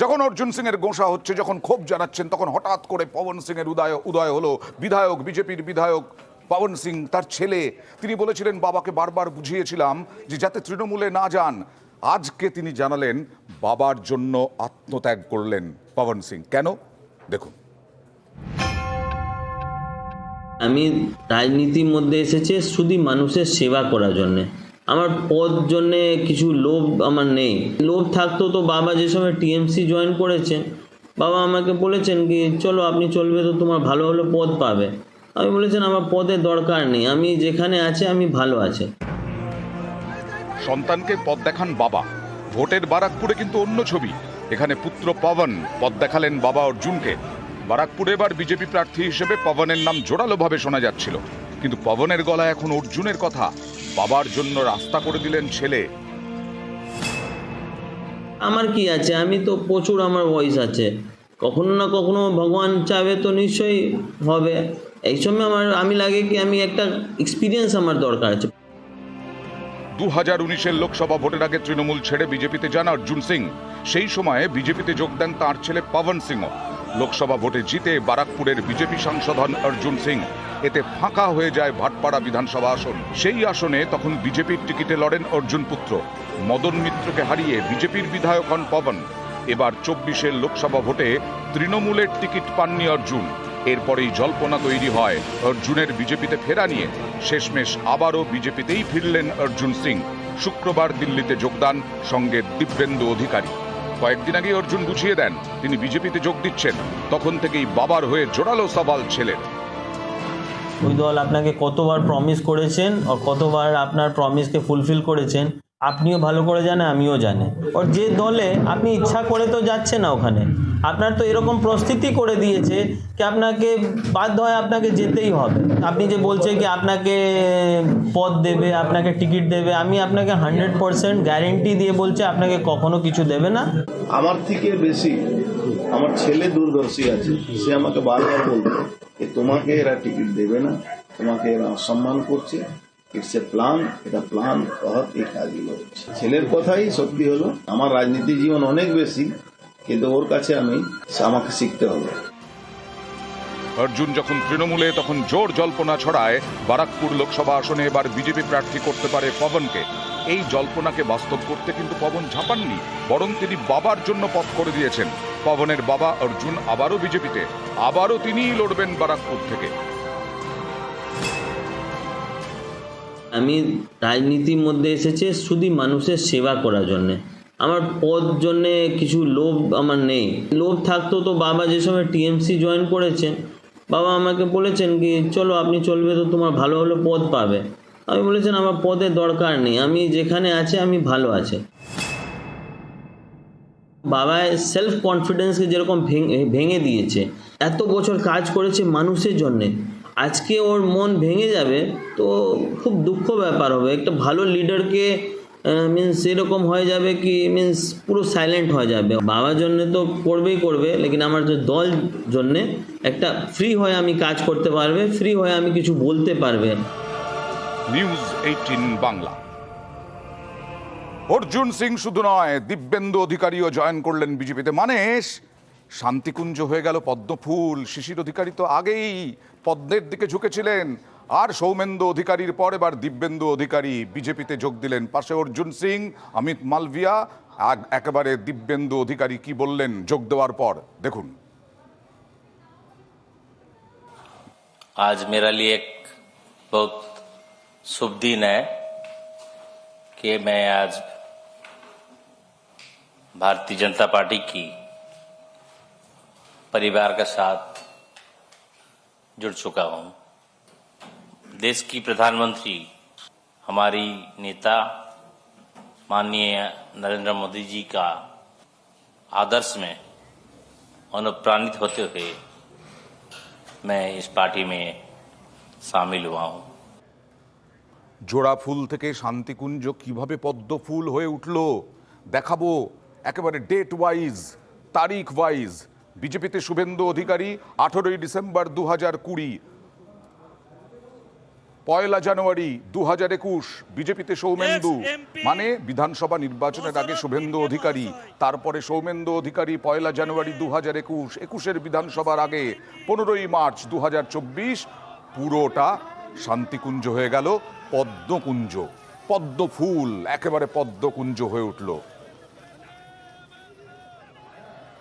যখন অর্জুন সিং এর গোঁসা হচ্ছে, যখন ক্ষোভ জানাচ্ছেন, তখন হঠাৎ করে পবন সিং এর উদয় হলো। বিধায়ক, বিজেপির বিধায়ক পবন সিং, তার ছেলে, তিনি বলেছিলেন বাবাকে বারবার বুঝিয়েছিলাম যে যাতে তৃণমূলে না যান। আজকে তিনি জানালেন বাবার জন্য আত্মত্যাগ করলেন পবন সিং। কেন? দেখুন। আমি রাজনীতির মধ্যে এসেছে শুধু মানুষের সেবা করার জন্যে। আমার পদ জন্যে কিছু লোভ আমার নেই। লোভ থাকতো তো বাবা যে সময় টিএমসি জয়েন করেছেন, বাবা আমাকে বলেছেন কি চলো আপনি চলবে তো তোমার ভালো ভালো পদ পাবে। আমি বলেছেন আমার পদের দরকার নেই, আমি যেখানে আছে আমি ভালো আছে। সন্তানকে পথ দেখান বাবা। ভোটের বারাকপুরে কিন্তু অন্য ছবি। এখানে পুত্র পবন পথ দেখালেন বাবা অর্জুনকে। বারাকপুরে এবার বিজেপি প্রার্থী হিসেবে পবনের নাম জোরালোভাবে শোনা যাচ্ছিল, কিন্তু পবনের গলায় এখন অর্জুনের কথা। বাবার জন্য রাস্তা করে দিলেন ছেলে। আমার কি আছে, আমি তো প্রচুর আমার ভয়েস আছে, কখনো না কখনো ভগবান চাইবে তো নিশ্চয়ই হবে। এই সময় আমি লাগে কি আমি একটা এক্সপিরিয়েন্স আমার দরকার আছে। 2019-এর লোকসভা ভোটের আগে তৃণমূল ছেড়ে বিজেপিতে যান অর্জুন সিং। সেই সময়ে বিজেপিতে যোগ দেন তাঁর ছেলে পবন সিংও। লোকসভা ভোটে জিতে বারাকপুরের বিজেপি সাংসদ হন অর্জুন সিং। এতে ফাঁকা হয়ে যায় ভাটপাড়া বিধানসভা আসন। সেই আসনে তখন বিজেপির টিকিটে লড়েন অর্জুন পুত্র। মদন মিত্রকে হারিয়ে বিজেপির বিধায়ক হন পবন। এবার 24-এর লোকসভা ভোটে তৃণমূলের টিকিট পাননি অর্জুন। এরপরেই জল্পনা তৈরি হয় অর্জুনের বিজেপিতে ফেরা নিয়ে। শেষমেশ আবারও বিজেপিতেই ফিরলেন অর্জুন সিং। শুক্রবার দিল্লিতে যোগদান, সঙ্গে দিব্যেন্দু অধিকারী। কয়েকদিন আগে অর্জুন বুঝিয়ে দেন তিনি বিজেপিতে যোগ দিচ্ছেন। তখন থেকেই বাবার হয়ে জোরালো সওয়াল ছেলের। ওই দল আপনাকে কতবার প্রমিস করেছেন আর কতবার আপনার প্রমিসকে ফুলফিল করেছেন আপনিও ভালো করে জানেন, আমিও জানি। আর যে দলে আপনি ইচ্ছা করে তো যাচ্ছেন না, ওখানে আপনার তো এরকম পরিস্থিতি করে দিয়েছে কি আপনাকে বাধ্য হয় আপনাকে যেতেই হবে। আপনি যে বলছেন কি আপনাকে পদ দেবে, আপনাকে টিকিট দেবে, আমি আপনাকে 100% গ্যারেন্টি দিয়ে বলছি আপনাকে কখনো কিছু দেবে না। আমার থেকে বেশি আমার ছেলে দূরদর্শী আছে, সে আমাকে বারবার বলবে যে তোমাকে এরা টিকিট দেবে না, তোমাকে এরা অসম্মান করছে, ইটস এ প্ল্যান, এটা প্ল্যান তহত এই কাজগুলো হচ্ছে। ছেলের কথাই সত্যি হলো। আমার রাজনীতি জীবন অনেক বেশি, কিন্তু ওর কাছে আমাকে শিখতে হবে। অর্জুন যখন তৃণমূলে তখন জোর জল্পনা ছড়ায় বারাকপুর লোকসভা আসনে এবার বিজেপি প্রার্থী করতে পারে পবনকে। এই জল্পনাকে বাস্তব করতে কিন্তু পবন ঝাঁপাননি, বরং তিনি বাবার জন্য পথ করে দিয়েছেন। পবনের বাবা অর্জুন আবারও বিজেপিতে, আবারও তিনিই লড়বেন বারাকপুর থেকে। আমি রাজনীতির মধ্যে এসেছে শুধু মানুষের সেবা করার জন্যে। আমার পদ জন্যে কিছু লোভ আমার নেই। লোভ থাকতো তো বাবা যে সময় টিএমসি জয়েন করেছেন, বাবা আমাকে বলেছেন কি চলো আপনি চলবে তো তোমার ভালো ভালো পদ পাবে। আমি বলেছেন আমার পদের দরকার নেই, আমি যেখানে আছে আমি ভালো আছে। বাবা সেলফ কনফিডেন্সকে যেরকম ভেঙে দিয়েছে, এত বছর কাজ করেছে মানুষের জন্যে, আজকে ওর মন ভেঙে যাবে তো খুব দুঃখ ব্যাপার হবে। একটা ভালো লিডারকে মিন্স এরকম হয়ে যাবে কি মিন্স পুরো সাইলেন্ট হয়ে যাবে। বাবার জন্যে তো করবেই করবে, লেকিন আমার যে দল জন্যে একটা ফ্রি হয়ে আমি কাজ করতে পারবে, ফ্রি হয়ে আমি কিছু বলতে পারবে। নিউজ 18 বাংলা। অর্জুন সিং শুধু নয়, দিব্যেন্দু অধিকারীও জয়েন করলেন বিজেপিতে। মানে শান্তিকুঞ্জ হয়ে গেল পদ্মফুল। শিশির অধিকারী তো আগেই পদ্মের দিকে ঝুঁকেছিলেন, আর সৌমেন্দু অধিকারীর পর এবার দিব্যেন্দু অধিকারী বিজেপিতে যোগ দিলেন। পাশে অর্জুন সিং, অমিত মালভিয়া, একেবারে দিব্যেন্দু অধিকারী কি বললেন যোগ দেওয়ার পর, দেখুন। आज मेरा लिए एक बहुत शुभ दिन है कि मैं आज भारतीय जनता पार्टी की परिवार के साथ जुड़ चुका हूं। देश की प्रधानमंत्री हमारी नेता माननीय नरेंद्र मोदी जी का आदर्श में अनुप्राणित होते हुए मैं इस पार्टी में शामिल हुआ हूं। জোড়া ফুল থেকে শান্তিকুঞ্জ কিভাবে পদ্ম ফুল হয়ে উঠল দেখাবো, একেবারে ডেট ওয়াইজ, তারিখ ওয়াইজ। বিজেপিতে শুভেন্দু অধিকারী 18ই ডিসেম্বর 2020। পয়লা জানুয়ারি 2021 বিজেপিতে সৌমেন্দু, মানে বিধানসভা নির্বাচনের আগে শুভেন্দু অধিকারী, তারপরে সৌমেন্দু অধিকারী। পয়লা জানুয়ারি 2021, 21-এর বিধানসভার আগে 15ই মার্চ 2024 পুরোটা শান্তিকুঞ্জ হয়ে গেল পদ্মকুঞ্জ, পদ্ম ফুল একেবারে পদ্মকুঞ্জ হয়ে উঠল।